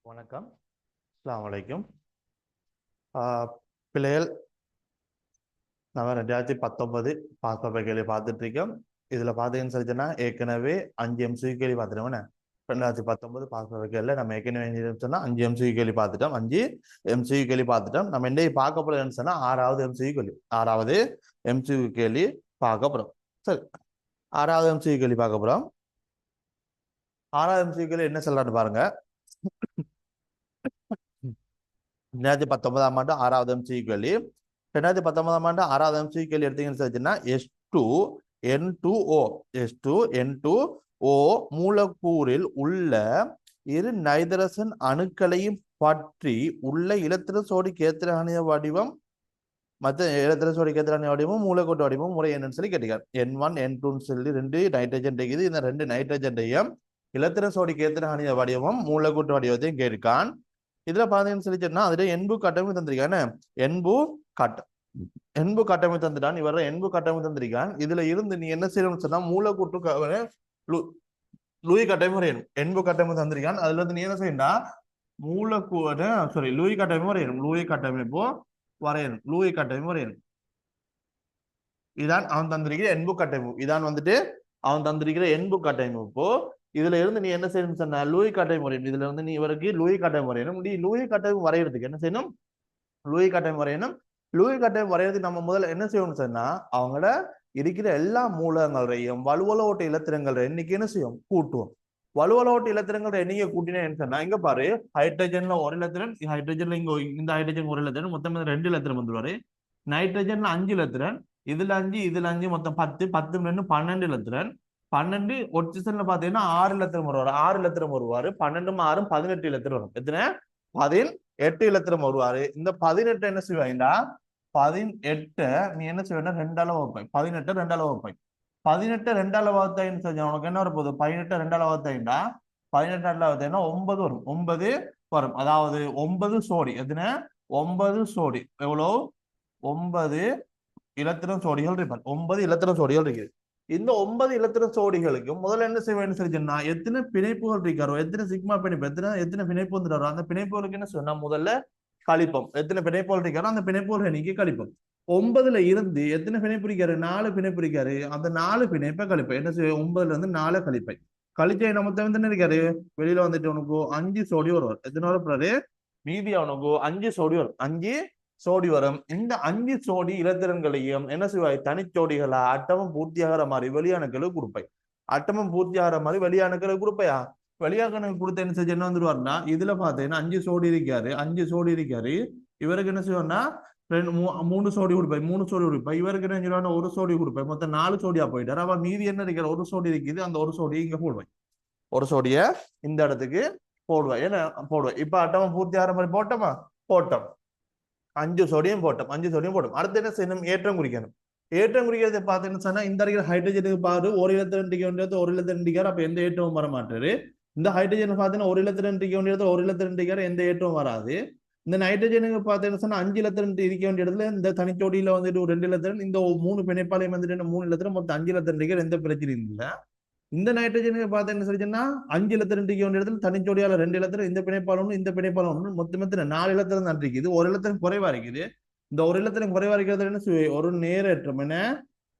வணக்கம். அஸ்ஸலாமு அலைக்கும். பிள்ளைகள், நம்ம 2019 பாஸ்பா கேள்வி பார்த்துட்டு இருக்கோம். இதுல பார்த்தீங்கன்னு சொல்லிச்சுன்னா ஏற்கனவே 5 MCQ கேள்வி பார்த்துட்டோம். 2019 பாஸ்பா கேள்வியில் நம்ம ஏற்கனவே சொன்னா 5 MCQ கேள்வி பார்த்துட்டோம். 5 MCQ கேள்வி பார்த்துட்டோம். நம்ம என்ன பார்க்க போறோம்னு சொன்னா 6வது MCQ கேள்வி. 6வது MCQ கேள்வி பார்க்க போறோம். சரி, 6வது MCQ கேள்வி பார்க்க போறோம். 6வது MCQ கேள்வி என்ன சொல்லலாம்னு பாருங்க. 2019 ஆண்டு 6வது MCQ கேள்வி. 2019 ஆண்டு 6வது MCQ கேள்வி எடுத்தீங்கன்னு சொல்லிச்சுன்னா H2N2O H2N2O மூலக்கூறில் உள்ள இரு நைதரசன் அணுக்களையும் பற்றி உள்ள இலத்திர சோடி கேத்திரானிய வடிவம் மற்ற இலத்திர சோடி கேத்திரானிய வடிவம் மூலக்கூட்டு வடிவம் முறை என்னன்னு சொல்லி கேட்டீங்க. N1 N2 சொல்லி 2 நைட்ரஜன் இருக்குது. இந்த 2 நைட்ரஜன்டையும் இலத்திர சோடி கேத்திரானிய வடிவம் மூலக்கூட்டு வடிவத்தையும் கேட்கான். இதுல பாத்தீங்கன்னு சொல்லி சொன்னா அதுல என்பு கட்டமைப்பு தந்திருக்கானே, என்பு கட்டமைப்பு தந்துட்டான். இவர என்பு கட்டமைப்பு தந்திருக்கான். இதுல இருந்து நீ என்ன செய்யணும்னு சொன்னா மூலக்கூட்டு லூயி கட்டமைப்பு வரையணும். என்பு கட்டமைப்பு தந்திருக்கான். அதுல இருந்து நீ என்ன செய்யணும்னா லூயி கட்டமைப்பு வரையணும். லூயி கட்டமைப்பு வரையணும். இதான் அவன் தந்திருக்கிற என்பு கட்டமைப்பு. இதான் வந்துட்டு அவன் தந்திருக்கிற என்பு கட்டமைப்பு. இதுல இருந்து நீ என்ன செய்யணும் சொன்னா லூயி கட்டமைப்பு வரையணும். இதுல இருந்து நீ இவருக்கு லூயி கட்டமைப்பு வரையணும். நீ லூயி கட்டமைப்பு வரையறதுக்கு என்ன செய்யணும்? லூயி கட்டமைப்பு வரையணும். லூயி கட்டமைப்பு வரையறதுக்கு நம்ம முதல்ல என்ன செய்யணும்னு சொன்னா அவங்களோட இருக்கிற எல்லா மூலங்களையும் வலுவல ஓட்ட இலத்திரங்கள் எண்ணிக்கை என்ன செய்யும்? கூட்டுவோம். வலுவல ஓட்ட இலத்திரங்கள் எண்ணிக்கை கூட்டினேன்னு சொன்னா இங்க பாரு, ஹைட்ரஜன்ல ஒரு இலத்திரன், ஹைட்ரஜன்ல இங்க இந்த ஹைட்ரஜன் ஒரு இலத்திரன், மொத்தம் 2 இலத்திரம் வந்துருவாரு. நைட்ரஜன்ல 5 இலத்திரன், இதுல 5 மொத்தம் 10 10 12 இலத்திரன். 12 ஒட்சிசன்ல பாத்தீங்கன்னா 6 இலத்திரம் வருவாரு. 6 இலத்திரம் வருவாரு. 12 6 18 இலத்திரம் வரும். எத்தனை? 18 இலத்திரம் வருவாரு. இந்த 18 என்ன செய்வாங்கடா? 18 நீ என்ன செய்வேன்னா 2ஆல வகுப்பாய். 18 2ஆல வகுப்பாய். 18 2ஆல வகுத்தாயின்னு செஞ்சா உனக்கு என்ன வரப்போகுது? 18 2ஆல வகுத்தாயிண்டா 18 2ஆல வகுத்தாயின்னா 9 வரும். 9 வரும். அதாவது 9 சோடி. எத்தனை? 9 சோடி. எவ்வளவு? 9 இலத்திரம் சோடிகள் இருப்பார். 9 இலத்திரம் சோடிகள் இருக்குது. இந்த 9 இலத்திர சோடிகளுக்கு முதல்ல என்ன செய்வேன்னு சொல்லிச்சுன்னா எத்தனை பிணைப்புகள் இருக்காரோ, எத்தனை சிக்மா பிணைப்பு, எத்தனை பிணைப்பு வந்துட்டாரோ அந்த பிணைப்புகளுக்கு என்ன சொன்னா முதல்ல கழிப்போம். எத்தனை பிணைப்புகள் இருக்காரோ அந்த பிணைப்புகள் எண்ணிக்கை கழிப்போம். 9ல இருந்து எத்தனை பிணைப்பு இருக்காரு? 4 பிணைப்பு இருக்காரு. அந்த 4 பிணைப்பை கழிப்பேன். என்ன செய்ய? 9ல இருந்து 4 கழிப்பேன். கழிச்ச நம்ம என்ன இருக்காரு? வெளியில வந்துட்டு உனக்கு 5 சோடி வருவார். எத்தனை வரப்போறாரு? மீதி அவனுக்கு 5 சோடி வரும். 5 சோடி வரும். இந்த 5 சோடி இலத்திரன்களையும் என்ன செய்வாய்? தனிச்சோடிகளா அட்டமம் பூர்த்தியாகிற மாதிரி வெளியானுக்களுக்கு கொடுப்பாய். அட்டமம் பூர்த்தியாகிற மாதிரி வெளியானுக்களுக்கு கொடுப்பையா? வெளியானுக்கு கொடுத்த என்ன செஞ்சு என்ன வந்துருவாருன்னா இதுல பாத்தீங்கன்னா 5 சோடி இருக்காரு. 5 சோடி இருக்காரு. இவருக்கு என்ன செய்வார்னா 3 சோடி கொடுப்பாய். 3 சோடி கொடுப்பாய். இவருக்கு என்ன சொல்லுவாங்க? 1 சோடி கொடுப்பாய். மொத்தம் 4 சோடியா போயிட்டாரு. அப்ப மீதி என்ன இருக்கிற? 1 சோடி இருக்குது. அந்த 1 சோடியை இங்க போடுவாய். 1 சோடிய இந்த இடத்துக்கு போடுவாய். ஏன்னா போடுவாய். இப்ப அட்டமம் பூர்த்தியாகிற மாதிரி போட்டோமா? போட்டோம். 5 சோடியம் போட்டோம். 5 சோடியம் போட்டோம். அடுத்து என்ன செய்யணும்? ஏற்றம் குறிக்கணும். ஏற்றம் குறிக்கிறத பார்த்தீங்கன்னு சொன்னா இந்த இருக்கிற ஹைட்ரஜனுக்கு பாரு ஒரு இலத்திரன் டிக்க வேண்டியது ஒரு இலத்திரன் டிக்கார். அப்ப எந்த ஏற்றமும் வர மாட்டாரு. இந்த ஹைட்ரஜன் பார்த்தீங்கன்னா ஒரு இலத்திரன் டிக்க வேண்டியது ஒரு இலத்திரன் டிக்கார். எந்த ஏற்றமும் வராது. இந்த நைட்ரஜனுக்கு பார்த்தீங்கன்னு சொன்னா 5 இலத்திரன் இருக்க வேண்டிய இடத்துல இந்த தனிச்சோடியில வந்துட்டு ஒரு 2 இலத்திரன், இந்த 3 பிணைப்பாலையும் வந்துட்டு 3 இலத்திரன், மொத்தம் 5 இலத்திரன் டிக்கார். எந்த பிரச்சனையும் இல்லை. இந்த நைட்ரஜனுக்கு பார்த்தீங்கன்னு சொல்லிச்சுன்னா 5 இலத்திரன் டிக்க வேண்டிய இடத்துல தனிச்சோடியால 2 இலத்திரன், இந்த பிணைப்பாலும் இந்த பிணைப்பாலும் மொத்தமொத்த 4 இலத்திரன் தான் இருக்குது. ஒரு இலத்திரன் குறைவா இருக்குது. இந்த ஒரு இலத்திரம் குறைவா இருக்கிறது என்ன ஒரு நேரேற்றம். என்ன?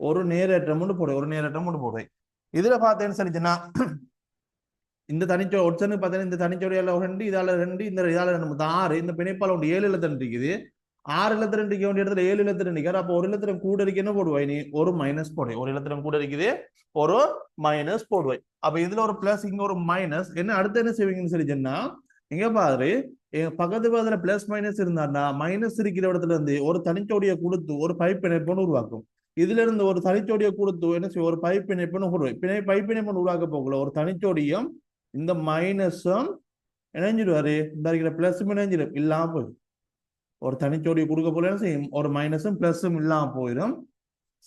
ஒரு நேரேற்றம் போடுவேன். ஒரு நேரேற்றம் போடுவேன். இதுல பார்த்தேன்னு சொல்லிச்சுன்னா இந்த தனிச்சோ ஒட்சனுக்கு பார்த்தீங்கன்னா இந்த தனிச்சோடியால 2, இதால 2, இந்த இதால 2, மொத்தம் 6. இந்த பிணைப்பால 7 இலத்திரன் இருக்குது. 6 இலத்திரன் இருக்க வேண்டிய இடத்துல 7 இலத்திரன் இருக்காரு. அப்போ ஒரு இலத்திரம் கூட இருக்கு என்ன போடுவாய் நீ? ஒரு மைனஸ் போடுவாய். ஒரு இலத்திரம் கூட இருக்குது, ஒரு மைனஸ் போடுவாய். அப்ப இதுல ஒரு பிளஸ், இங்க ஒரு மைனஸ். என்ன அடுத்து என்ன செய்வீங்கன்னு சொல்லிச்சுன்னா இங்க பாரு, பக்கத்து பக்கத்துல பிளஸ் மைனஸ் இருந்தாருன்னா மைனஸ் இருக்கிற இடத்துல இருந்து ஒரு தனிச்சோடியை கொடுத்து ஒரு பைப் பிணைப்புன்னு உருவாக்கும். இதுல இருந்து ஒரு தனிச்சோடியை கொடுத்து என்ன செய்யும்? ஒரு பைப் பிணைப்புன்னு உருவாக்கும். பைப் பிணைப்புன்னு உருவாக்க போகல ஒரு தனிச்சோடியும் இந்த மைனஸும் இணைஞ்சிடுவாரு. இந்த இருக்கிற பிளஸ் இணைஞ்சிடும், இல்லாம போயிடும். ஒரு தனிச்சோடியை கொடுக்க போல என்ன செய்யும்? ஒரு மைனஸும் பிளஸும் இல்லாம போயிடும்.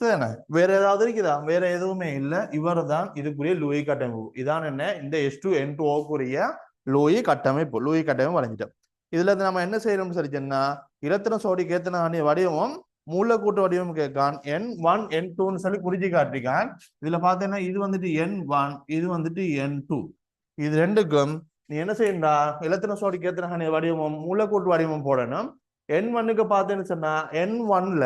சரிண்ணா, வேற ஏதாவது இருக்குதா? வேற எதுவுமே இல்லை. இவர் தான் இதுக்குரிய லூயி கட்டமைப்பு. இதான் என்ன? இந்த H2N2O லூயி கட்டமைப்பு. லூயி கட்டமைப்பு வரைஞ்சிட்டோம். இதுல இருந்து நம்ம என்ன செய்யணும்னு சொல்லிச்சோம்னா இலத்திரம் சோடி கேத்தன வடிவமும் மூலக்கூட்டு வடிவம் கேட்கான். N1 N2ன்னு சொல்லி குறிச்சி காட்டிருக்கான். இதுல பாத்தீங்கன்னா இது வந்துட்டு N1, இது வந்துட்டு N2. இது ரெண்டுக்கும் நீ என்ன செய்யண்டா எலத்தின சோடிக்கு எத்தனை வடிவமும் மூலக்கூட்டு வடிவமும் போடணும். N1க்கு பார்த்தேன்னு சொன்னா N1ல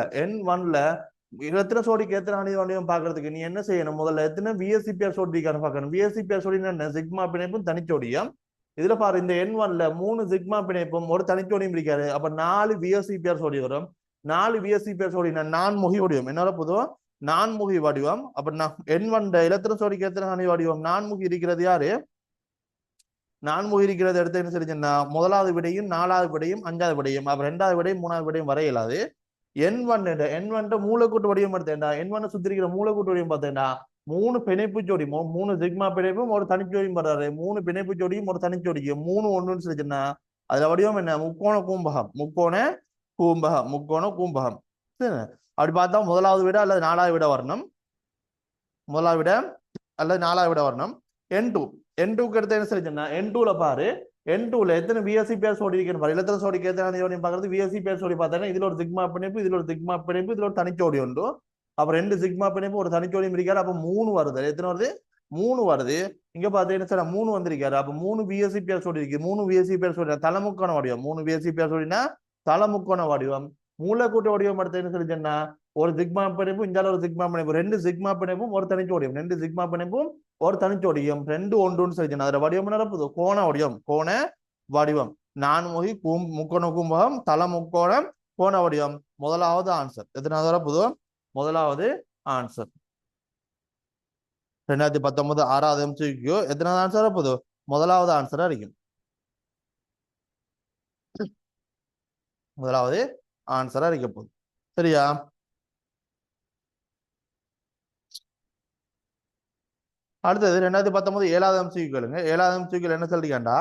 எத்தனை சோடிக்கு எத்தனை அணி வடிவம் பாக்குறதுக்கு நீ என்ன செய்யணும்? முதல்ல எத்தனை VSEPR சோடிக்கான பார்க்கணும். VSEPR சோடி என்ன? சிக்மா பிணைப்பும் தனிச்சோடியம். இதுல பாரு இந்த N1ல 3 சிக்மா பிணைப்பும் ஒரு தனிச்சோடியும் இருக்காரு. அப்ப 4 VSEPR சோடி வரும். 4 VSEPR சோடி நான்முகி வடிவம். என்ன பொதுவா நான்முகி வடிவம். அப்ப N1 எலத்தின சோடிக்கு எத்தனை அணி வடிவம் நான்முகி இருக்கிறது யாரு? நான்முகி இருக்கிறது எடுத்து என்ன சொல்லிச்சுன்னா முதலாவது விடையும் 4வது விடையும் 5வது விடையும் அப்ப 2வது விடையும் 3வது விடையும் வர இயலாது. N1 மூலக்கூட்டு வடிவம் எடுத்தேன்டா. N1 சுத்தி இருக்கிற மூலக்கூட்டு வடிவம் பார்த்தேன்டா 3 பிணைப்பு ஜோடி 3 சிக்மா பிணைப்பும் ஒரு தனிச்சோடியும் வர்றாரு. 3 பிணைப்பு ஜோடியும் ஒரு தனிச்சோடிக்கு 3 ஒண்ணுன்னு சொல்லிச்சுன்னா அதுல வடிவம் என்ன? முக்கோண கூம்பகம். முக்கோண கூம்பகம். சரி, அப்படி பார்த்தா முதலாவது விட அல்லது 4வது விட வரணும். முதலாவது விட அல்லது 4வது விட வரணும். N2க்கு எடுத்து என்ன சொல்லிச்சுன்னா N2ல பாரு. N2ல எத்தனை VSEPR சோடி இருக்குன்னு பாரு. எத்தனை சோடிக்கு எத்தனை ஜோடியும் பாக்குறது VSEPR சோடி பார்த்தா இதுல ஒரு சிக்மா பிணைப்பு, இதுல ஒரு சிக்மா பிணைப்பு, இதுல ஒரு தனிச்சோடி உண்டு. அப்புறம் 2 சிக்மா பிணைப்பு ஒரு தனிச்சோடியும் இருக்காரு. அப்ப 3 வருது. எத்தனை வருது? 3 வருது. இங்க பாத்தீங்கன்னா சார் 3 வந்திருக்காரு. அப்ப 3 VSEPR சோடி இருக்கு. 3 VSEPR சோடி தலைமுக்கோண வடிவம். 3 VSEPR சோடினா தலைமுக்கோண வடிவம். மூலக்கூட்டு வடிவம் எடுத்து என்ன சொல்லிச்சுன்னா ஒரு சிக்மா பிணைப்பு, இந்தால ஒரு சிக்மா பிணைப்பு, 2 சிக்மா பிணைப்பும் ஒரு தனிச்சோடியம். 2 சிக்மா பிணைப்பும் ஒரு தனிச்சோடியம் 2 ஒன்றுன்னு சொல்லிச்சுன்னா அதுல வடிவம் நிரப்புது கோண வடிவம். கோண வடிவம் நான்முகி முக்கோண கும்பகம் தல முக்கோணம் கோண வடிவம். முதலாவது ஆன்சர். எத்தனாவது வரப்போதோ? முதலாவது ஆன்சர். 2019 6வது MCQ எத்தனாவது ஆன்சர் வரப்போதோ? முதலாவது ஆன்சரா இருக்கும். முதலாவது ஆன்சரா இருக்க போகுது. சரியா? அடுத்தது 2019 7வது MCQ கேளுங்க. 7வது MCQ என்ன சொல்றீங்கடா?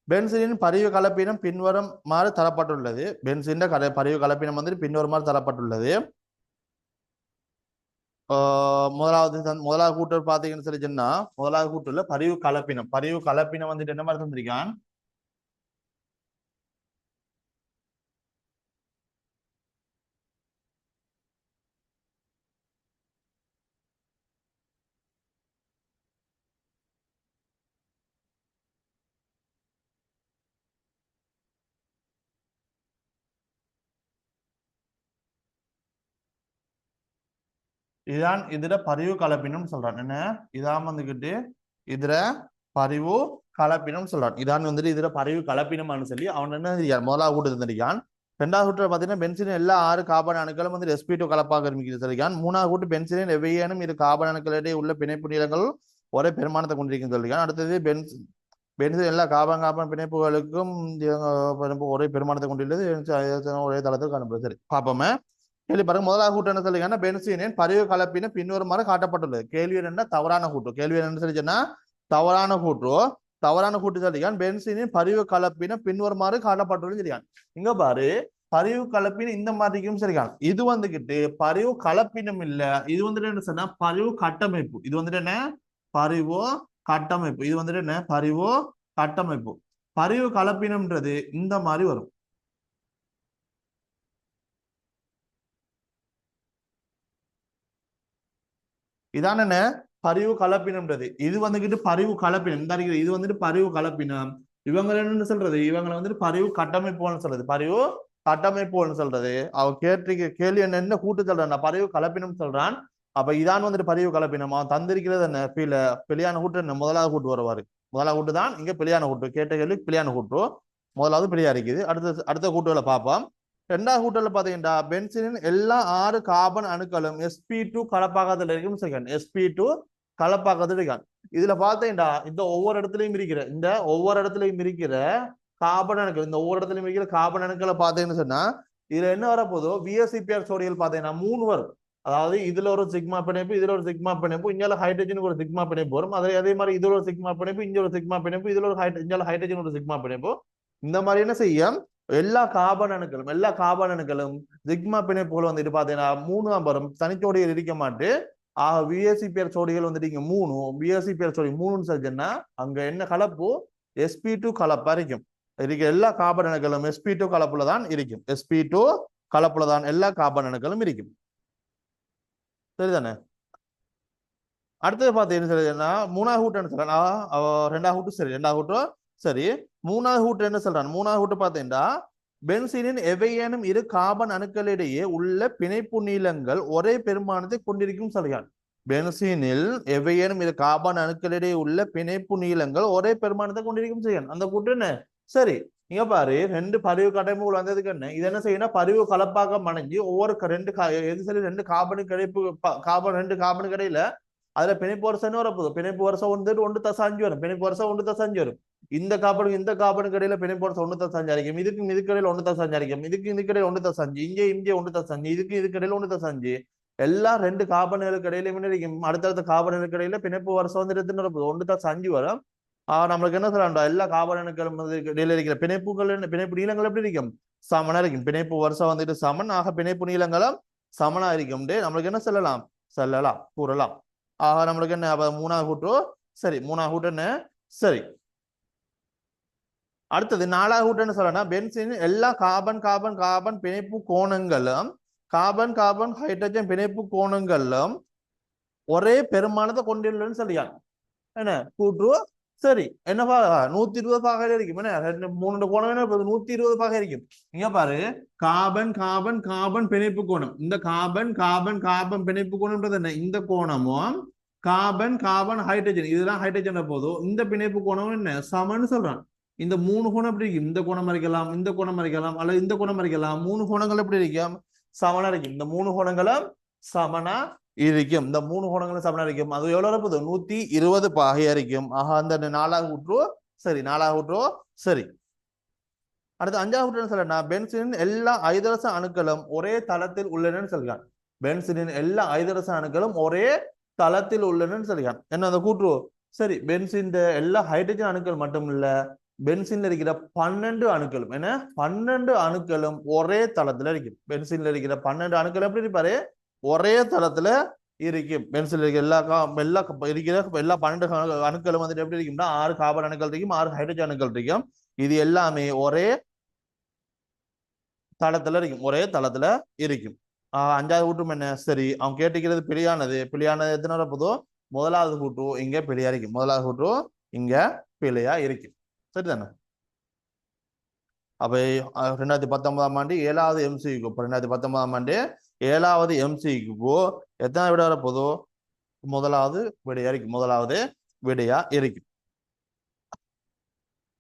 பென்சிலின் பரிவு கலப்பினம் பின்வருமாறு தரப்பட்டுள்ளது. பென்சிலின் பரிவு கலப்பினம் வந்து பின்வருமாறு தரப்பட்டுள்ளது. முதலாவது கூட்டல் பாத்தீங்கன்னு சொல்லி சொன்னா முதலாவது கூட்டல்ல பரிவு கலப்பினம் வந்துட்டு என்ன மாதிரி தந்திருக்கான்? இதான் இதுல பரிவு கலப்பினம் சொல்றான். என்ன இதான் வந்துகிட்டு இதுல பரிவு கலப்பினம் சொல்றான். இதான் வந்துட்டு இதுல பரிவு கலப்பினம்னு சொல்லி அவன் என்ன முதலாவது கூட்டு தந்திருக்கான். 2வது கூட்டில் பார்த்தீங்கன்னா பென்சிலின் எல்லா 6 கார்பன் அணுக்களும் வந்து sp2 கலப்பாக சொல்லியிருக்கான். 3வது கூட்டு பென்சிலின் எவ்வையேனும் இரு கார்பன் அணுக்களிடையே உள்ள பிணைப்பு நீளங்கள் ஒரே பெருமானத்தை கொண்டிருக்குன்னு சொல்லியிருக்கான். அடுத்தது பென்சிலின் எல்லா கார்பன் பிணைப்புகளுக்கும் ஒரே பெருமானத்தை கொண்டுள்ளது ஒரே தளத்தில் காணப்படுது. சரி பார்ப்போமே. கேள்வி பாருங்க. முதலாவது கூட்டு என்ன சொல்லிங்கன்னா பென்சீனின் பரிவு கலப்பின பின்வருமாறு காட்டப்பட்டுள்ளது. கேள்வி என்ன? தவறான கூட்டு. கேள்வி என்ன சொல்லிச்சுன்னா தவறான கூட்டு சொல்லியான். பென்சீனின் பரிவு கலப்பின பின்வருமாறு காட்டப்பட்டுள்ளது சொல்லியான். இங்க பாரு பரிவு கலப்பின இந்த மாதிரிக்கும் சரியான். இது வந்துகிட்டு பரிவு கலப்பினம் இல்ல. இது வந்துட்டு என்ன சொன்னா பரிவு கட்டமைப்பு. இது வந்துட்டு என்ன? பரிவு கட்டமைப்பு. இது வந்துட்டு என்ன? பரிவு கட்டமைப்பு. பரிவு கலப்பினம்ன்றது இந்த மாதிரி வரும். இதான் என்ன? பரிவு கலப்பினம்ன்றது. இது வந்துகிட்டு பரிவு கலப்பினம். இந்த இது வந்துட்டு பரிவு கலப்பினம். இவங்க என்ன சொல்றது? இவங்களை வந்துட்டு பரிவு கட்டமைப்புன்னு சொல்றது. பரிவு கட்டமைப்புன்னு சொல்றது. அவ கேள்வி என்ன கூட்டு சொல்றான்? பரிவு கலப்பினம் சொல்றான். அப்ப இதான் வந்துட்டு பரிவு கலப்பினம். அவன் தந்திருக்கிறது என்ன? பிழையான கூட்டு என்ன? முதலாவது கூட்டு வருவாரு. முதலாவது கூட்டு தான் இங்க பிழையான கூட்டு. கேட்ட கேள்வி பிழையான கூட்டு. முதலாவது பிழையா இருக்குது. அடுத்த கூட்டுகளை பார்ப்போம். 2வது கூட்டல பாத்தீங்கன்னா பென்சிலின் எல்லா 6 கார்பன் அணுக்களும் sp2 கலப்பாக்கத்தில் இருக்கும். செகண்ட் sp2 கலப்பாக்கத்தில் இருக்கான். இதுல பாத்தீங்கன்னா இந்த ஒவ்வொரு இடத்துலயும் இருக்கிற கார்பன் அணுக்கள், இந்த ஒவ்வொரு இடத்துலயும் இருக்கிற கார்பன் அணுக்களை பாத்தீங்கன்னு சொன்னா இதுல என்ன வரப்போதோ VSEPR சோடிகள் பாத்தீங்கன்னா 3 வரும். அதாவது இதுல ஒரு சிக்மா பிணைப்பு, இதுல ஒரு சிக்மா பிணைப்பு, இங்க ஹைட்ரஜனுக்கு ஒரு சிக்மா பிணைப்பு வரும். அதே மாதிரி இதுல ஒரு சிக்மா பிணைப்பு, இங்க ஒரு சிக்மா பிணைப்பு, இதுல ஒரு ஹைட்ரஜன் ஒரு சிக்மா பிணைப்பு. இந்த மாதிரி என்ன செய்யும்? எல்லா கார்பன் அணுக்களும் சிக்மா பிணைப்புகள் வந்துட்டு பாத்தீங்கன்னா 3 வரும். தனிச்சோடிகள் இருக்க மாட்டு. VSEPR சோடிகள் வந்துட்டு இங்க 3. VSEPR சோடி 3ன்னு சொல்லிச்சுன்னா அங்க என்ன கலப்பு? sp2 கலப்பா இருக்கும். எல்லா கார்பன் அணுக்களும் sp2 கலப்புல தான் இருக்கும். sp2 கலப்புல தான் எல்லா கார்பன் அணுக்களும் இருக்கும். சரிதானே? அடுத்தது பார்த்தீங்கன்னு சொல்லுன்னா மூணாவது ஹூட் என்ன சொல்றான், ரெண்டாவது ஹூட்டு சரி, ரெண்டாவது ஹூட்டும் சரி. மூணாவது ஹூட் என்ன சொல்றான், மூணாவது ஹூட்டு பார்த்தீங்கன்னா பென்சீனின் எவையேனும் இரு கார்பன் அணுக்களிடையே உள்ள பிணைப்பு நீளங்கள் ஒரே பெருமானத்தை கொண்டிருக்கும் சொல்கிறான். பென்சீனில் எவையேனும் இரு கார்பன் அணுக்களிடையே உள்ள பிணைப்பு நீளங்கள் ஒரே பெருமானத்தை கொண்டிருக்கும் செய்யணும். அந்த கூட்டு என்ன சரி. இங்க பாரு, ரெண்டு பரிவு கட்டமைப்புகள் வந்ததுக்கு என்ன இது என்ன செய்யணும், பரிவு கலப்பாக மணைஞ்சு ஒவ்வொரு எது சரி ரெண்டு கார்பனு கிடைப்பு கார்பன் ரெண்டு கார்பனு கிடையில அதுல பிணைப்பு வருஷம் வரப்போகுது. பிணைப்பு வருஷம் வந்துட்டு 1.5 வரும். பிணைப்பு வருஷம் 1.5 வரும். இந்த காப்பனுக்கு இடையில பிணைப்பு வருஷம் 1.5 அடிக்கும். இதுக்கு இடையில 1.5 அடிக்கும். இதுக்கு இடையில 1.5, இங்கே 1.5, இதுக்கு இடையில 1.5. எல்லாம் ரெண்டு கார்பன்களுக்கு இடையில இருக்கும். அடுத்தடுத்த கார்பன்களுக்கு இடையில பிணைப்பு வருஷம் வந்துட்டு வரப்போகுது 1.5 வரும். நம்மளுக்கு என்ன சொல்றாண்டா, எல்லா கார்பனுக்களும் இடையில இருக்கிற பிணைப்பு நீளங்கள் எப்படி இருக்கும், சமனா இருக்கும். பிணைப்பு வருஷம் வந்துட்டு சமன் ஆக பிணைப்பு நீளங்களும் சமனா இருக்கும். நம்மளுக்கு என்ன சொல்லலாம் கூறலாம். ஆக நம்மளுக்கு என்ன மூணாவது கூட்டு சரி. மூணாவது கூட்டு என்ன சரி. அடுத்தது நாலாவது கூட்டு என்ன சொல்லலாம், பென்சீன் எல்லா கார்பன் பிணைப்பு கோணங்களும் கார்பன் ஹைட்ரஜன் பிணைப்பு கோணங்களும் ஒரே பெருமானத்தை கொண்டுள்ளன்னு சொல்லியான். என்ன கூட்டு சரி. என்னப்பா 120 பாக இருக்கும். என்ன மூணு கோணம் என்ன 120 பாக இருக்கும். இங்க பாரு, கார்பன் பிணைப்பு கோணம், இந்த கார்பன் பிணைப்பு கோணம்ன்றது என்ன, இந்த கோணமும் கார்பன் ஹைட்ரஜன் இதெல்லாம் ஹைட்ரஜன் போதும். இந்த பிணைப்பு கோணம் என்ன சமன்னு சொல்றான். இந்த மூணு கோணம் எப்படி இருக்கும், இந்த கோணம் மறைக்கலாம், இந்த கோணம் மறைக்கலாம், அல்லது இந்த கோணம் மறைக்கலாம். மூணு கோணங்கள் எப்படி இருக்கும், சமனா இருக்கும். இந்த மூணு கோணங்களும் சமனா இருக்கும். இந்த மூணு கோணங்களும் சமனா இருக்கும். அது எவ்வளவு இருப்பது 120 பாகை இருக்கும். ஆக அந்த நாலாவது கூற்று சரி. நாலாவது கூற்று சரி. அடுத்து அஞ்சாவது கூற்று சொல்றா, பென்சீனின் எல்லா ஐதரச அணுக்களும் ஒரே தளத்தில் உள்ளனன்னு சொல்கிறான். பென்சீனின் எல்லா ஐதரச அணுக்களும் ஒரே தளத்தில் உள்ளனன்னு சொல்கிறான். என்ன அந்த கூற்று சரி. பென்சீன் எல்லா ஹைட்ரஜன் அணுக்கள் மட்டும் இல்ல, பென்சீன்ல இருக்கிற 12 அணுக்களும் என்ன 12 அணுக்களும் ஒரே தளத்துல இருக்கும். பென்சீன்ல இருக்கிற 12 அணுக்கள் எப்படி இருப்பாரு, ஒரே தளத்துல இருக்கும். பென்சில் இருக்கிற எல்லா 12 அணுக்களும் வந்துட்டு எப்படி இருக்கும்னா 6 கார்பன் அணுக்கள் இருக்கும், 6 ஹைட்ரஜன் அணுக்கள் இருக்கும். இது எல்லாமே ஒரே தளத்துல இருக்கும், ஒரே தளத்துல இருக்கும். அஞ்சாவது கூட்டம் என்ன சரி. அவன் கேட்டுக்கிறது பிழையானது எத்தனை வரப்போதோ முதலாவது கூட்டு இங்க பிழையா இருக்கும். முதலாவது கூட்டு இங்க பிழையா இருக்கு. சரிதானே. அப்ப 2019ஆம் ஆண்டு 7வது எம்சிக்கு 2019ஆம் ஆண்டு 7வது எம்சிக்கு எத்தனை விட வரப்போதோ முதலாவது விடையா இருக்கு. முதலாவது விடையா இருக்கு.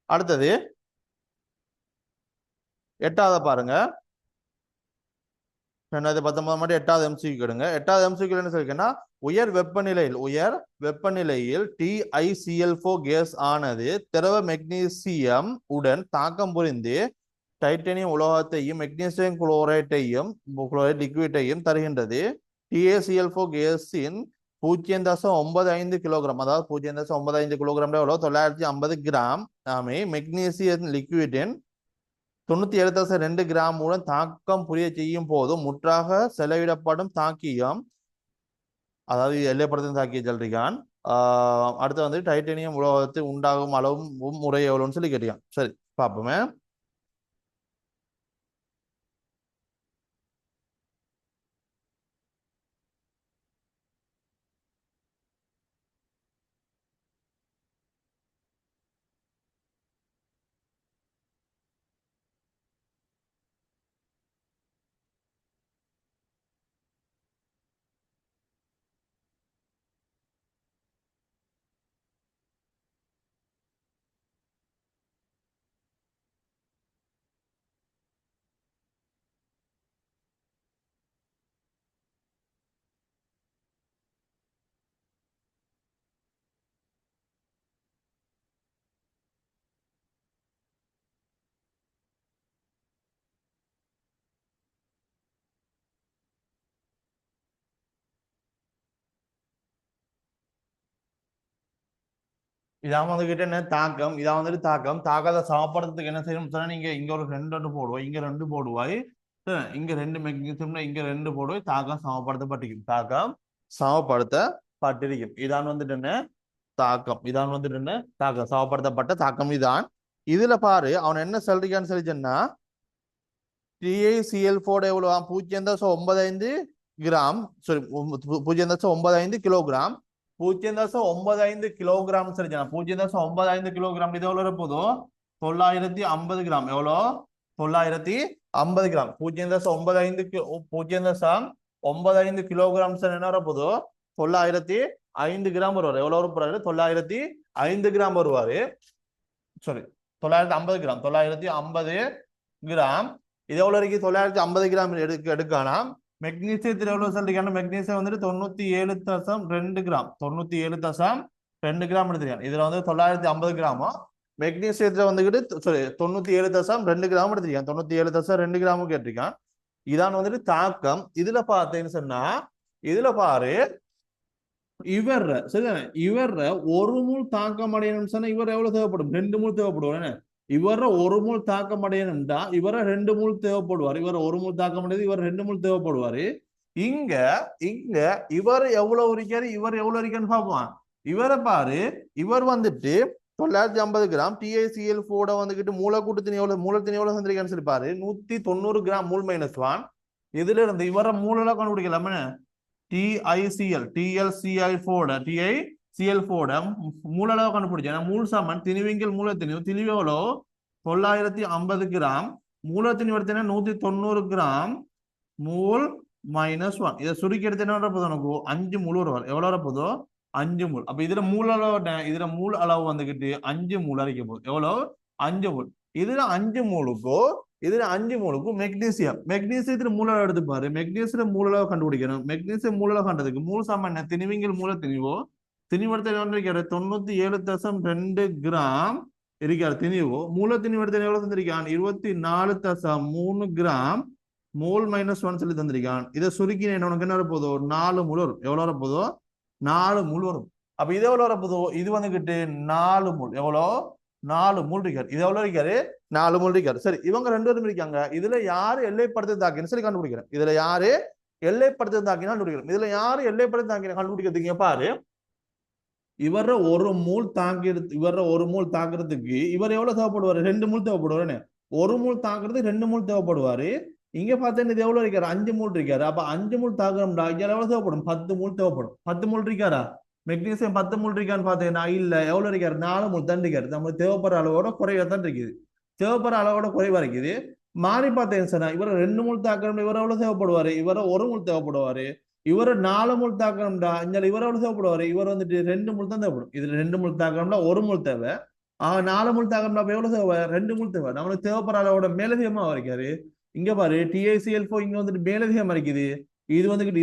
அடுத்தது 8வது பாருங்க. 2019ஆம் ஆண்டு 8வது எம்சிக்கு எடுங்க. 8வது எம்சிக்கு என்ன சொல்லிருக்கேன்னா, உயர் வெப்பநிலையில் TiCl4 கேஸ் ஆனது திரவ மெக்னீசியம் உடன் தாக்கம் புரிந்து டைட்டானியம் உலோகத்தையும் மெக்னீசியம் குளோரைட்டையும் லிக்விட்டையும் தருகின்றது. TaCl4 கேஸின் 0.95 கிலோகிராம், அதாவது 0.95 கிலோகிராம் 950 கிராம் மெக்னீசியம் லிக்விடின் 97.2 கிராம் மூலம் தாக்கம் புரிய செய்யும் போது முற்றாக செலவிடப்படும் தாக்கியம், அதாவது எல்லைப்படுத்தும் தாக்கிய சொல்றான். அடுத்து வந்து டைட்டானியம் உலோகத்தை உண்டாகும் அளவும் முறை எவ்வளவுன்னு சொல்லி கேட்டியான். சரி பார்ப்போமே. இதான் வந்துகிட்டு என்ன தாக்கம், இதான் வந்துட்டு தாக்கத்தை சமப்படுறதுக்கு என்ன செய்யணும் சொன்னா, நீங்க இங்க ஒரு ரெண்டு போடுவோம், இங்க 2 போடுவாய், இங்க 2 மெக்னீசியம்னா இங்க 2 போடுவாய். தாக்கம் சமப்படுத்தப்பட்டிருக்கும். இதான் வந்துட்டு என்ன தாக்கம் சமப்படுத்தப்பட்ட தாக்கம் இதான். இதுல பாரு அவன் என்ன சொல்றான்னு சொல்லி சொன்னா, TiCl4 எவ்வளவு 0.95 கிராம், சாரி 0.95 கிலோகிராம் 0.95 கிலோகிராம் சரிஜா 0.95 கிலோகிராம் இது எவ்வளவு இருப்பதோ 950 கிராம் எவ்வளோ 950 கிராம் 0.95 0.95 கிலோகிராம் என்ன வரப்போதோ 905 கிராம் வருவாரு எவ்வளவு வருவாரு 905 கிராம் வருவாரு சாரி 950 கிராம் 950 கிராம் இது எவ்வளவு இருக்கு 950 கிராம் எடுக்கலாம் மெக்னீசியத்தில் எவ்வளவு சொல்லிருக்காங்க மெக்னீசியம் வந்துட்டு 97.2 கிராம் 97.2 கிராம் எடுத்துருக்காங்க இதுல வந்து 950 கிராமும் மெக்னீசியத்துல வந்துகிட்டு சாரி 97.2 கிராம் எடுத்துருக்காங்க 97.2 கிராமும் கேட்டிருக்கான் இதான் வந்துட்டு தாக்கம் இதுல பார்த்தேன்னு சொன்னா இதுல பாரு இவர சரிதானே இவர ஒரு மூல் தாக்கம் அடையணும்னு சொன்னா இவர் எவ்வளவு தேவைப்படும் 2 மூல் தேவைப்படுவாரு இவர ஒரு மூல் தாக்கம் அடையணும்டா இவர 2 மூல் தேவைப்படுவார் இவர ஒரு மூல் தாக்கம் அடையாது இவர் 2 மூல் தேவைப்படுவாரு இங்க இங்க இவர் எவ்வளவு இருக்காரு இவர் எவ்வளவு இருக்கான்னு பார்ப்போம் இவரை பாரு இவர் வந்துட்டு 950 கிராம் TiCl4 வந்துகிட்டு மூலக்கூட்டத்தின் எவ்வளவு சந்திரிக்கான்னு சொல்லி பாரு 190 கிராம் மூல் -1 இதுல இருந்து இவர மூலெல்லாம் கண்டுபிடிக்கலாமே TiCl4 மூலளவு கண்டுபிடிச்சேன் மூல் சமன் திணிவிங்கள் மூலத்திணிவு திணிவு எவ்வளோ 950 கிராம் மூலத்திணிவு எடுத்தேன்னா 190 கிராம் மூல் -1 இதை சுருக்கி எடுத்து என்ன வரப்போதோ உனக்கு 5 மூல் வருவார் எவ்வளவு வரப்போதோ 5 மூல் அப்ப இதுல மூல அளவு இதுல மூல் அளவு வந்துகிட்டு 5 மூல் அரைக்க போகுது எவ்வளவு 5 மூல் இதுல 5 மூலுக்கும் மெக்னீசியத்துல மூல அளவு எடுத்து பாரு மெக்னீசியம் மூல அளவு கண்டுபிடிக்கணும் மெக்னீசியம் மூல அளவு கண்டதுக்கு மூல் சாமான் திணிவிங்கள் மூல திணிவோ திணிவெடுத்த 97.2 கிராம் இருக்காரு திணிவோ மூல திணிவு எடுத்த எவ்வளவு தந்திருக்கான் 24.3 கிராம் மூல் -1 சொல்லி தந்திருக்கான் இதை சுருக்கின உனக்கு என்ன வரப்போதோ 4 மூல் வரும் எவ்வளவு வரப்போதோ 4 மூல் வரும் அப்ப இது எவ்வளவு வரப்போதோ இது வந்துகிட்டு 4 மூல் எவ்வளோ 4 மூல் இருக்காரு இது எவ்வளவு இருக்காரு 4 மூல் இருக்காரு சரி இவங்க 2 பேரும் இருக்காங்க இதுல யாரு எல்லைப்படுத்த தாக்கின்னு சொல்லி கண்டுபிடிக்கிறேன் இதுல யாரு எல்லைப்படுத்த தாக்கினா கண்டுபிடிக்கிறேன் இதுல யாரு எல்லைப்படுத்த தாக்கின கண்டுபிடிக்கிறதுக்கு பாரு இவர ஒரு மூல் தாக்குறதுக்கு இவர் எவ்வளவு தேவைப்படுவாரு 2 மூல் தேவைப்படுவாரு ஒரு மூல் தாக்குறதுக்கு 2 மூல் தேவைப்படுவாரு இங்க பார்த்தா இது எவ்வளவு இருக்காரு 5 மூல் இருக்காரு அப்ப 5 மூல் தாக்குறோம்டா இங்க எவ்வளவு தேவைப்படும் 10 மூல் தேவைப்படும் 10 மூல் இருக்காரா மெக்னீசியம் 10 மூல் இருக்கான்னு பார்த்தீங்கன்னா இல்ல எவ்வளவு இருக்காரு 4 மூல் தான் இருக்காரு நம்மளுக்கு தேவைப்படுற அளவோட குறைவா தான் இருக்குது தேவைப்படுற அளவோட குறைவா இருக்குது மாறி பார்த்தேன் இவர 2 மூல் தாக்கணும் இவர் எவ்வளவு தேவைப்படுவாரு இவர 1 மூல் தேவைப்படுவாரு இவர 4 மூல் தாக்கணும்டா இங்க இவர் எவ்வளவு தேவைப்படுவாரு இவர் வந்துட்டு 2 மூல் தான் தேவைப்படும் இதுல 2 மூல் தாக்கணும்னா 1 மூல் தேவை 4 மூல் தாக்கணும்னா எவ்வளவு தேவை 2 மூல் தேவை நம்மளுக்கு தேவைப்படுற அளவோட மேலதிகமா இருக்காரு இங்க பாரு TiCl4 இங்க வந்துட்டு மேலதிகமா இருக்குது இது வந்துகிட்டு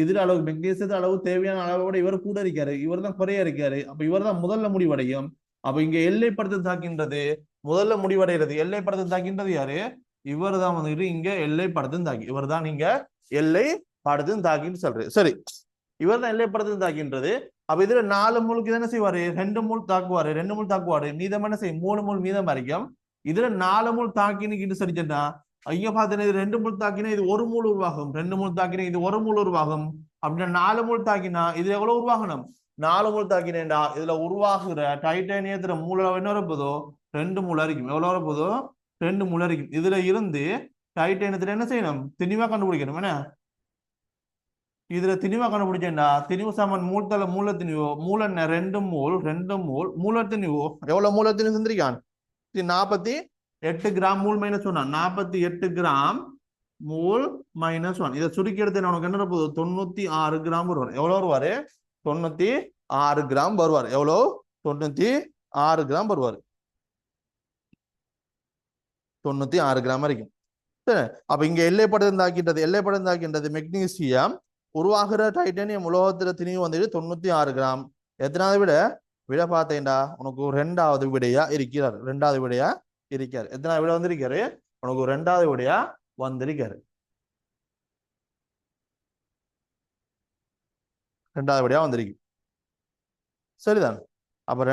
இதுல அளவு மெக்னீசியத்து அளவு தேவையான அளவோட இவர் கூட இருக்காரு இவர் தான் குறைய இருக்காரு அப்ப இவர் தான் முதல்ல முடிவடையும் அப்ப இங்க எல்லைப்படுத்த தாக்கின்றது முதல்ல முடிவடைகிறது எல்லைப்படுத்த தாக்கின்றது யாரு இவர் தான் வந்துட்டு இங்க எல்லைப்படுத்தும் தாக்கி இவர் தான் நீங்க எல்லை படுத்தும் தாக்கின்னு சொல்றது சரி இவர் தான் எல்லைப்படுத்தும் தாக்கின்றது அப்ப இதுல 4 மூலுக்கு என்ன செய்வாரு 2 மூல் தாக்குவாரு மீதம் என்ன செய்யும் 3 மூல் மீதம் வரைக்கும் இதுல 4 மூல் தாக்கின்னு சரிச்சா இங்க பாத்தீங்கன்னா இது 2 மூல் தாக்கினா இது 1 மூல் உருவாகும் 2 மூல் தாக்கினா இது 1 மூல் உருவாகும் அப்படின்னா 4 மூல் தாக்கினா இது எவ்வளவு உருவாகணும் 4 மூல் தாக்கினேன்டா இதுல உருவாகுற டைட்டானியத்துல மூல அளவு என்ன வரப்போதோ 2 மூல் இருக்கும் எவ்வளவு வரப்போதோ 2 மூல் இருக்கும் இதுல இருந்து டைட்டானியத்துல என்ன செய்யணும் திணிவா கண்டுபிடிக்கணும் என்ன இதுல திணிவா கண்டுபிடிச்சேன்டா திணிவு சாமான் மூல திணிவோ மூல 2 மூல் மூல திணிவோ எவ்வளவு மூல திணிவு செஞ்சிருக்கான் 48 கிராம் மூல் -1 48 கிராம் மூல் -1 இதை சுருக்கி எடுத்து உனக்கு என்ன போகுது 96 கிராம் வருவார் எவ்வளவு வருவாரு 96 கிராம் வருவார் எவ்வளவு 96 கிராம் வருவார் 96 கிராம் வரைக்கும் சரி அப்ப இங்க எல்லைப்படம் தாக்கின்றது மெக்னீசியம் உருவாகிற டைட்டானியம் உலோகத்துல திணிவு வந்துட்டு 96 கிராம் எத்தனாவது விட பார்த்தேன்டா உனக்கு 2வது விடையா இருக்கிறார் 2வது விடையா இருக்காரு எத்தனை விட வந்திருக்காரு உனக்கு 2வது விடையா வந்திருக்காரு 2வது விடையா வந்திருக்கு சரிதான் அப்ப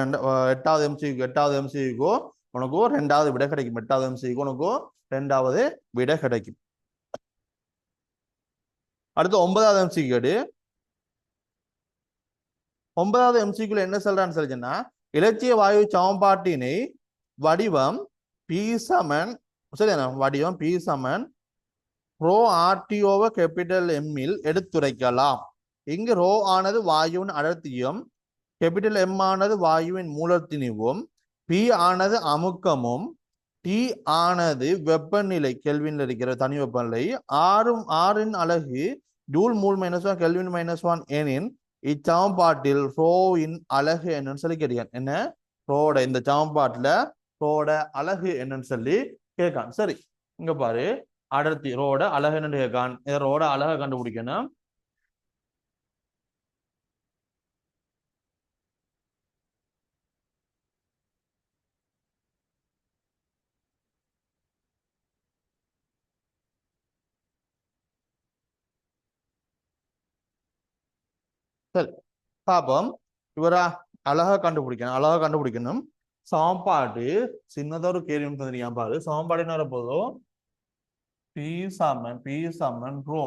8வது எம்சிக்கு உனக்கு 2வது விட கிடைக்கும் 8வது எம்சிக்கு உனக்கு 2வது விட கிடைக்கும் அடுத்து 9வது எம்சிக்கு கேடு 9வது எம்சிக்குள்ள என்ன சொல்றான்னு சொல்லிச்சுன்னா இலட்சிய வாயு சமன்பாட்டினை வடிவம் P சமன் சரியா வடிவம் P சமன் ρ RTO கேபிட்டல் M இல் எடுத்துரைக்கலாம் இங்கு ரோ ஆனது வாயுவின் அடர்த்தியும் கேபிட்டல் எம் ஆனது வாயுவின் மூலத்திணிவும் பி ஆனது அமுக்கமும் டி ஆனது வெப்பநிலை கெல்வின்ல இருக்கிற தனி வெப்பநிலை ஆறின் அலகு ஜூல் மூல் -1 கெல்வின் -1 எனின் இச்சமன்பாட்டில் ரோவின் அலகு என்னன்னு சொல்லி கேட்கான். என்ன ரோட இந்த சமன்பாட்டுல ரோட அலகு என்னன்னு சொல்லி கேட்கான். சரி, இங்க பாரு, அடர்த்தி ரோட அலகு என்னன்னு கேட்கான். ரோட அலகை கண்டுபிடிக்கணும். சரி, பாப்போம். இவரா அழகா கண்டுபிடிக்கணும். சமன்பாடு சின்னதொரு கேள்வி தந்திருக்கான் பாரு. சமன்பாடு என்ன போதும், P rho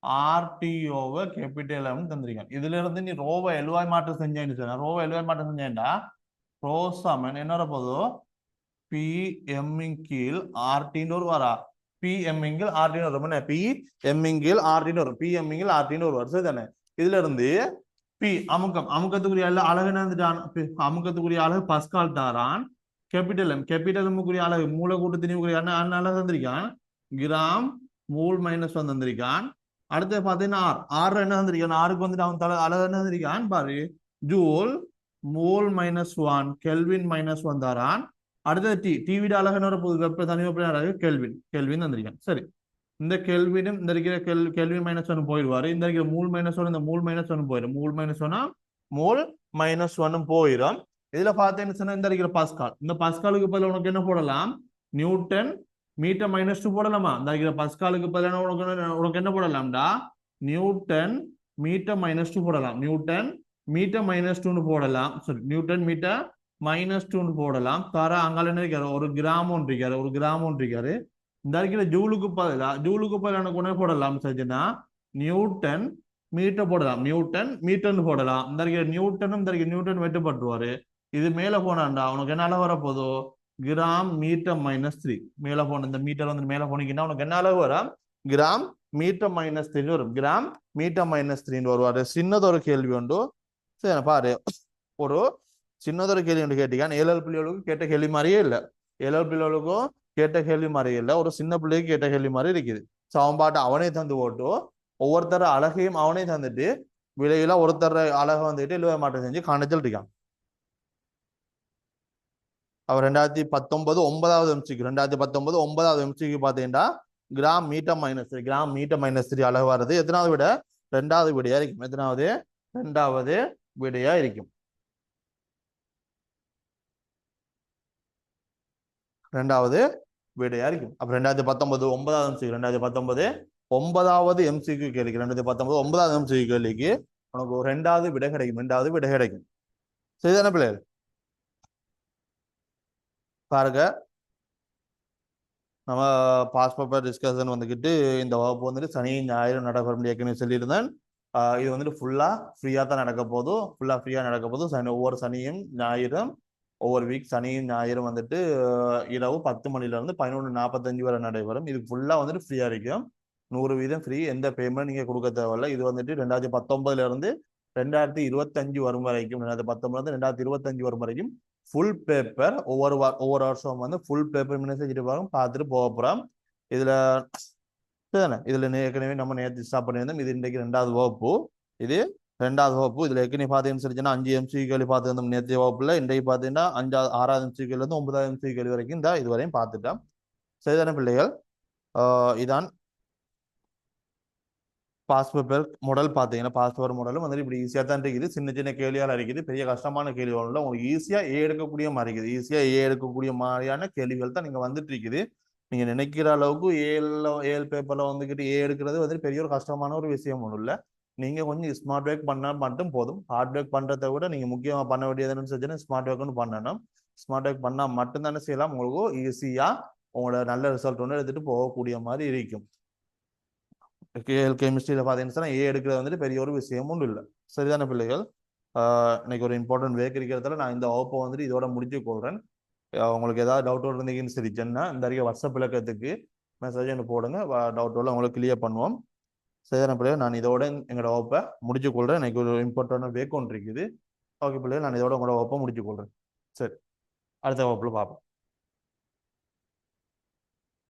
RT over capital M தந்திருக்கான். இதுல இருந்து நீ ரோவை எழுவாய் மாற்றம் செஞ்சேன்னு சொன்னா, ரோவை எழுவாய் மாற்றம் செஞ்சேன்டா ரோ சமன் என்ன போதும், பி எம் கீழ் ஆர்டின்னு ஒரு வரா, பி எம் கீழ் ஆர்டின்னு வரும். என்ன பி எம் கீழ் ஆர்டின்னு வரும், பி எம் கீழ் ஆர்டின்னு ஒரு வருஷம் தானே. இதுல இருந்து பி அமுக்கத்துக்குரிய அழகு என்னந்துட்டான், அமுக்கத்துக்குரிய அழகு பஸ்கால் தாரான். கேபிட்டல் எம்முக்குரிய அழகு மூல கூட்டு திணிவுக்குரிய அழகு தந்திருக்கான், கிராம் மூல் -1 தந்திருக்கான். அடுத்து பாத்தீங்கன்னா ஆறு என்ன தந்திருக்கான், ஆறுக்கு வந்துட்டு அவன் அழகு என்ன தந்திருக்கான் பாரு, ஜூல் மூல் -1 கெல்வின் -1 தாரான். அடுத்தது டிவிட அழகு என்ன போகுது, வெப்ப தனி வெப்ப அழகு கெல்வின் தந்திருக்கான். சரி, இந்த கெல்வினும் இந்த இருக்கிற கெல்வின் -1 போயிடுவாரு. இந்த இருக்கிற மூல் -1 இந்த மூல் -1 போயிடும். மூல் -1 போயிடும். இதுல பார்த்தீங்கன்னா இந்த இருக்கிற பாஸ்கால், இந்த பாஸ்காலுக்கு பதில் உனக்கு என்ன போடலாம், நியூட்டன் மீட்டர் -2 போடலாமா. இந்த இருக்கிற பாஸ்காலுக்கு பதில் உனக்கு என்ன போடலாம்டா, நியூட்டன் மீட்டர் -2 போடலாம். நியூட்டன் மீட்டர் -2 போடலாம். சரி, நியூட்டன் மீட்டர் -2 போடலாம். தர அங்கால என்ன இருக்காரு, ஒரு கிராம் ஒன்று இருக்காரு. இந்த இருக்கிற ஜூலுக்கு பதிலாக உணவு போடலாம். சரினா நியூட்டன் மீட்டர் போடலாம், நியூட்டன் மீட்டர்னு போடலாம். இந்த இருக்கிற நியூட்டனும் இந்த இருக்கிற நியூட்டன் வெட்டுப்பட்டுருவாரு. இது மேல போனாண்டா உனக்கு என்ன அளவு வரப்போதோ, கிராம் மீட்டர் -3. மேல போன இந்த மீட்டர் வந்து மேல போனீங்கன்னா உனக்கு என்ன அளவு வரும், கிராம் மீட்டர் -3 வரும். கிராம் மீட்டர் -3 வருவாரு. சின்னதொரு கேள்வி உண்டு. சரி பாரு, ஒரு சின்னதொரு கேள்வி ஒன்று கேட்டீங்க. 7 பிள்ளைகளுக்கு கேட்ட கேள்வி மாதிரியே இல்லை. 7 பிள்ளைகளுக்கும் கேட்ட கேள்வி மாதிரி இல்லை, ஒரு சின்ன பிள்ளைக்கு கேட்ட கேள்வி மாதிரி இருக்குது. சமன்பாட்டை அவனே தந்து போட்டு ஒவ்வொருத்தர அழகையும் அவனே தந்துட்டு விலையில ஒருத்தர அழகை வந்துட்டு எழுவ மாற்றம் செஞ்சு காணிச்சல் இருக்கான். அவர் 2019 9வது எம்சிக்கு 2019 9வது எம்சிக்கு பார்த்தீங்கன்னா கிராம் மீட்டர் -3 அழகு வருது. எத்தனாவது விட, 2வது விடையா இருக்கும். எத்தனாவது, 2வது விடையா இருக்கும். 2வது விடையா இருக்கும். அப்ப 2019 9வது எம்சிக்கு 2019 9வது எம்சிக்கு கேள்விக்கு 2019 9வது எம்சிக்கு கேள்விக்கு உனக்கு ஒரு 2வது விடை கிடைக்கும். 2வது விடை கிடைக்கும். சரிதானே பிள்ளைகள்? பாருங்க, நம்ம பாஸ் பேப்பர் டிஸ்கஷன் வந்துக்கிட்டு இந்த வகுப்பு வந்துட்டு சனி ஞாயிறு நடக்க ஏற்கனவே சொல்லியிருந்தேன். இது வந்துட்டு ஃபுல்லா ஃப்ரீயா தான் நடக்க போதும். ஃபுல்லா ஃப்ரீயா நடக்க போதும். ஒவ்வொரு சனியும் ஞாயிறும் ஒவ்வொரு வீக் சனியும் ஞாயிறும் வந்துட்டு இரவு 10 மணில இருந்து 11:45 வரை நடைபெறும். இது ஃபுல்லா வந்துட்டு ஃப்ரீயா இருக்கும். 100% ஃப்ரீ. எந்த பேமெண்ட் நீங்க கொடுக்க தேவையில்லை. இது வந்துட்டு 2019 இருந்து 2025 வரும் வரைக்கும், 2019 2025 வரும் வரைக்கும் ஃபுல் பேப்பர். ஒவ்வொரு வருஷம் வந்து ஃபுல் பேப்பர் மெசேஜ் பார்த்துட்டு போக போறோம். இதுல ஏற்கனவே நம்ம நேற்று ஸ்டார்ட் பண்ணியிருந்தோம். இது இன்றைக்கு 2வது வகுப்பு. இது 2வது வகுப்பு. இதுல ஏற்கனவே பார்த்தீங்கன்னு சொல்லிச்சுன்னா 5 எம்சி கேள்வி பார்த்துருந்தோம் நேற்றைய வகுப்புல. இன்றைக்கு பார்த்தீங்கன்னா 6வது எம்சி கேள்வி இருந்து 9வது எம்சி கேள்வி வரைக்கும் இந்த இதுவரையும் பார்த்துட்டோம். சரிதானே பிள்ளைகள்? இதான் பாஸ் பேப்பர் மாடல். பார்த்தீங்கன்னா பாஸ் பேப்பர் மாடலும் வந்து இப்படி ஈஸியாக தான் இருக்குது. சின்ன சின்ன கேள்வியால் இருக்குது. பெரிய கஷ்டமான கேள்விகள் இல்லை. உங்களுக்கு ஈஸியா எடுக்கக்கூடிய மாதிரி இருக்குது. ஈஸியா எடுக்கக்கூடிய மாதிரியான கேள்விகள் தான் நீங்க வந்துட்டு இருக்குது. நீங்க நினைக்கிற அளவுக்கு ஏழு பேப்பர்ல வந்துக்கிட்டு எடுக்கிறது வந்து பெரிய ஒரு கஷ்டமான ஒரு விஷயம் ஒன்றும் இல்லை. நீங்க கொஞ்சம் ஸ்மார்ட் ஒர்க் பண்ணா மட்டும் போதும். ஹார்ட் ஒர்க் பண்றதை விட நீங்க முக்கியமா பண்ண வேண்டியதுன்னு சொல்லி ஸ்மார்ட் ஒர்க்னு பண்ணணும். ஸ்மார்ட் ஒர்க் பண்ணா மட்டும்தானே செய்யலாம். உங்களுக்கு ஈஸியா உங்களோட நல்ல ரிசல்ட் ஒன்று எடுத்துட்டு போகக்கூடிய மாதிரி இருக்கும். கெமிஸ்ட்ரியில பாத்தீங்கன்னா எடுக்கிறது வந்துட்டு பெரிய ஒரு விஷயம் ஒன்றும் இல்லை. சரிதான பிள்ளைகள்? இன்னைக்கு ஒரு இம்பார்ட்டன்ட் வேக் இருக்கிறதுல நான் இந்த வகுப்பை வந்துட்டு இதோட முடிச்சு கொள்றேன். உங்களுக்கு ஏதாவது டவுட் இருந்தீங்கன்னு சரிச்சுன்னா இந்த வாட்ஸ்அப் இலக்கத்துக்கு மெசேஜ் போடுங்க. டவுட் உங்களுக்கு கிளியர் பண்ணுவோம். சரிதான பிள்ளைகள், நான் இதோட எங்களோட வகுப்பை முடிச்சு கொள்றேன். எனக்கு ஒரு இம்பார்ட்டன்டான வேக் ஒன்று இருக்குது. ஓகே பிள்ளைகள், நான் இதோட உங்களோட வகுப்பை முடிச்சு கொள்றேன். சரி, அடுத்த வகுப்புல பார்ப்போம்.